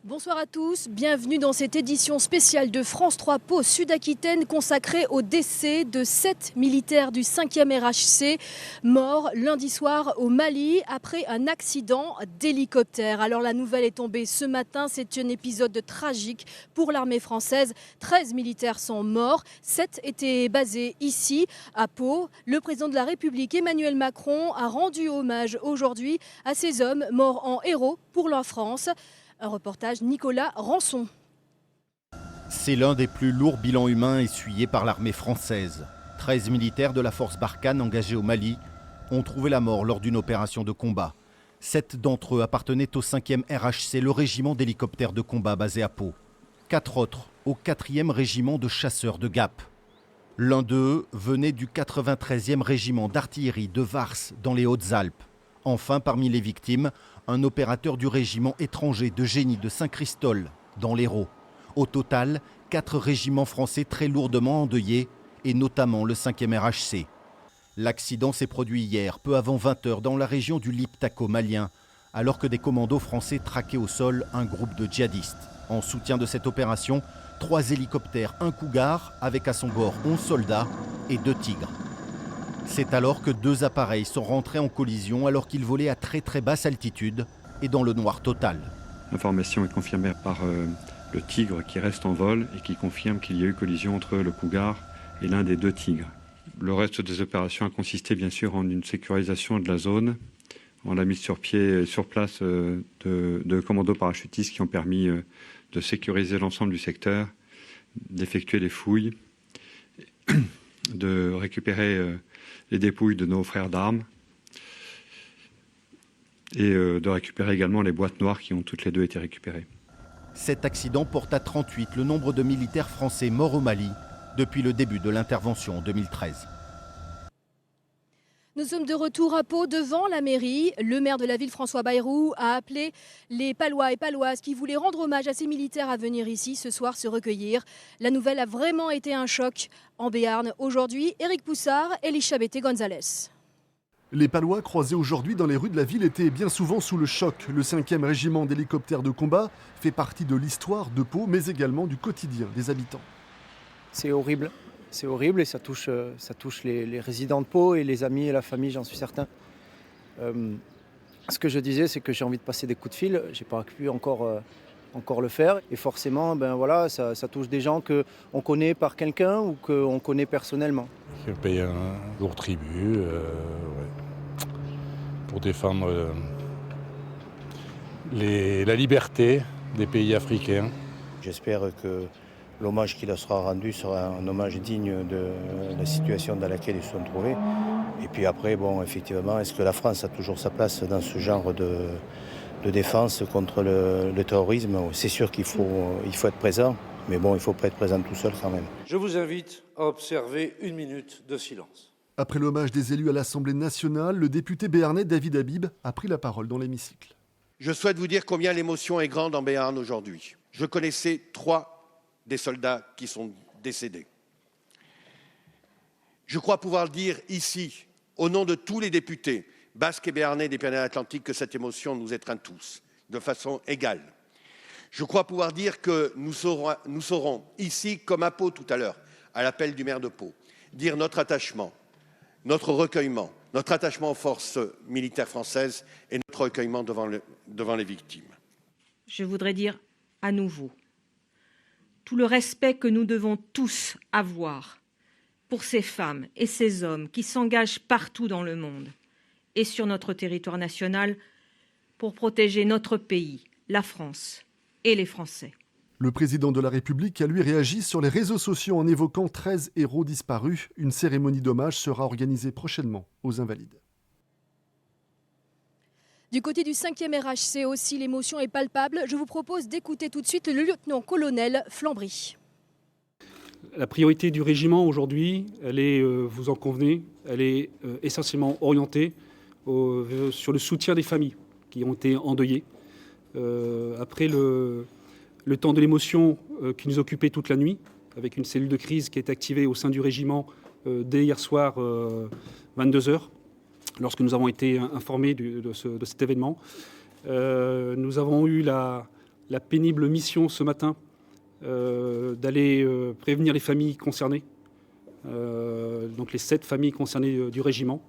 Bonsoir à tous, bienvenue dans cette édition spéciale de France 3 Pau Sud-Aquitaine consacrée au décès de 7 militaires du 5e RHC morts lundi soir au Mali après un accident d'hélicoptère. Alors la nouvelle est tombée ce matin, c'est un épisode tragique pour l'armée française. 13 militaires sont morts, 7 étaient basés ici à Pau. Le président de la République Emmanuel Macron a rendu hommage aujourd'hui à ces hommes morts en héros pour la France. Un reportage Nicolas Rançon. C'est l'un des plus lourds bilans humains essuyés par l'armée française. 13 militaires de la force Barkhane engagés au Mali ont trouvé la mort lors d'une opération de combat. 7 d'entre eux appartenaient au 5e RHC, le régiment d'hélicoptères de combat basé à Pau. 4 autres au 4e régiment de chasseurs de Gap. L'un d'eux venait du 93e régiment d'artillerie de Vars dans les Hautes-Alpes. Enfin, parmi les victimes, un opérateur du régiment étranger de génie de Saint-Christol, dans l'Hérault. Au total, 4 régiments français très lourdement endeuillés, et notamment le 5e RHC. L'accident s'est produit hier, peu avant 20h, dans la région du Liptako malien, alors que des commandos français traquaient au sol un groupe de djihadistes. En soutien de cette opération, 3 hélicoptères, un Cougar, avec à son bord 11 soldats et 2 Tigres. C'est alors que 2 appareils sont rentrés en collision alors qu'ils volaient à très basse altitude et dans le noir total. L'information est confirmée par le Tigre qui reste en vol et qui confirme qu'il y a eu collision entre le Cougar et l'un des 2 Tigres. Le reste des opérations a consisté bien sûr en une sécurisation de la zone, en la mise sur pied, sur place de commandos parachutistes qui ont permis de sécuriser l'ensemble du secteur, d'effectuer les fouilles, de récupérer les dépouilles de nos frères d'armes et de récupérer également les boîtes noires qui ont toutes les 2 été récupérées. Cet accident porte à 38 le nombre de militaires français morts au Mali depuis le début de l'intervention en 2013. Nous sommes de retour à Pau devant la mairie. Le maire de la ville, François Bayrou, a appelé les Palois et Paloises qui voulaient rendre hommage à ces militaires à venir ici ce soir se recueillir. La nouvelle a vraiment été un choc en Béarn. Aujourd'hui, Éric Poussard et Elisabeth Gonzalez. Les Palois croisés aujourd'hui dans les rues de la ville étaient bien souvent sous le choc. Le 5e régiment d'hélicoptères de combat fait partie de l'histoire de Pau, mais également du quotidien des habitants. C'est horrible et ça touche les résidents de Pau et les amis et la famille, j'en suis certain. Ce que je disais, c'est que j'ai envie de passer des coups de fil, j'ai pas pu encore le faire. Et forcément, ça touche des gens qu'on connaît par quelqu'un ou qu'on connaît personnellement. Qui paye un lourd tribut pour défendre la liberté des pays africains. J'espère que l'hommage qui leur sera rendu sera un hommage digne de la situation dans laquelle ils se sont trouvés. Et puis après, effectivement, est-ce que la France a toujours sa place dans ce genre de défense contre le terrorisme? C'est sûr qu'il faut être présent, mais il ne faut pas être présent tout seul quand même. Je vous invite à observer 1 minute de silence. Après l'hommage des élus à l'Assemblée nationale, le député béarnais David Habib a pris la parole dans l'hémicycle. Je souhaite vous dire combien l'émotion est grande en Béarn aujourd'hui. Je connaissais 3 des soldats qui sont décédés. Je crois pouvoir dire ici, au nom de tous les députés basques et béarnais des Pyrénées-Atlantiques, que cette émotion nous étreint tous, de façon égale. Je crois pouvoir dire que nous saurons ici, comme à Pau tout à l'heure, à l'appel du maire de Pau, dire notre attachement, notre recueillement, notre attachement aux forces militaires françaises et notre recueillement devant les victimes. Je voudrais dire à nouveau tout le respect que nous devons tous avoir pour ces femmes et ces hommes qui s'engagent partout dans le monde et sur notre territoire national pour protéger notre pays, la France et les Français. Le président de la République a lui réagi sur les réseaux sociaux en évoquant 13 héros disparus. Une cérémonie d'hommage sera organisée prochainement aux Invalides. Du côté du 5e RHC aussi, l'émotion est palpable. Je vous propose d'écouter tout de suite le lieutenant-colonel Flambry. La priorité du régiment aujourd'hui, elle est, vous en convenez, elle est essentiellement orientée sur le soutien des familles qui ont été endeuillées. Après le temps de l'émotion qui nous occupait toute la nuit, avec une cellule de crise qui est activée au sein du régiment dès hier soir 22h. Lorsque nous avons été informés de cet événement, nous avons eu la la pénible mission ce matin d'aller prévenir les familles concernées, donc les 7 familles concernées du régiment.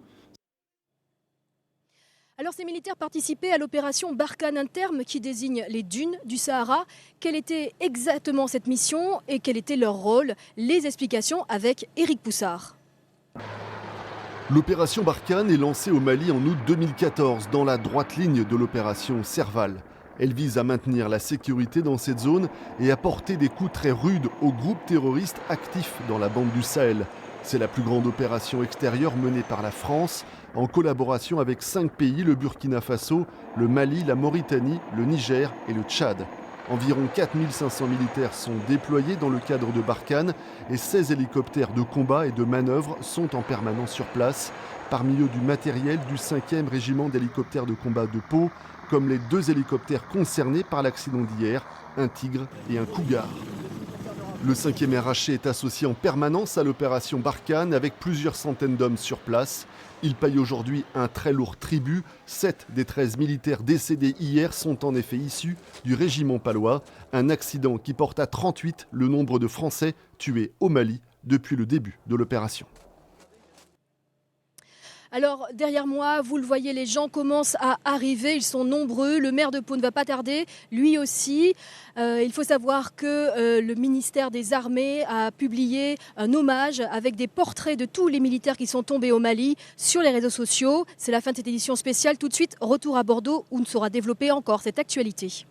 Alors ces militaires participaient à l'opération Barkhane, un terme qui désigne les dunes du Sahara. Quelle était exactement cette mission et quel était leur rôle? Les explications avec Éric Poussard. L'opération Barkhane est lancée au Mali en août 2014 dans la droite ligne de l'opération Serval. Elle vise à maintenir la sécurité dans cette zone et à porter des coups très rudes aux groupes terroristes actifs dans la bande du Sahel. C'est la plus grande opération extérieure menée par la France en collaboration avec 5 pays, le Burkina Faso, le Mali, la Mauritanie, le Niger et le Tchad. Environ 4500 militaires sont déployés dans le cadre de Barkhane et 16 hélicoptères de combat et de manœuvre sont en permanence sur place. Parmi eux du matériel du 5e régiment d'hélicoptères de combat de Pau, comme les 2 hélicoptères concernés par l'accident d'hier, un Tigre et un Cougar. Le 5e RHC est associé en permanence à l'opération Barkhane avec plusieurs centaines d'hommes sur place. Il paye aujourd'hui un très lourd tribut. 7 des 13 militaires décédés hier sont en effet issus du régiment palois. Un accident qui porte à 38 le nombre de Français tués au Mali depuis le début de l'opération. Alors derrière moi, vous le voyez, les gens commencent à arriver, ils sont nombreux. Le maire de Pau ne va pas tarder, lui aussi. Il faut savoir que le ministère des Armées a publié un hommage avec des portraits de tous les militaires qui sont tombés au Mali sur les réseaux sociaux. C'est la fin de cette édition spéciale. Tout de suite, retour à Bordeaux où on saura développer encore cette actualité.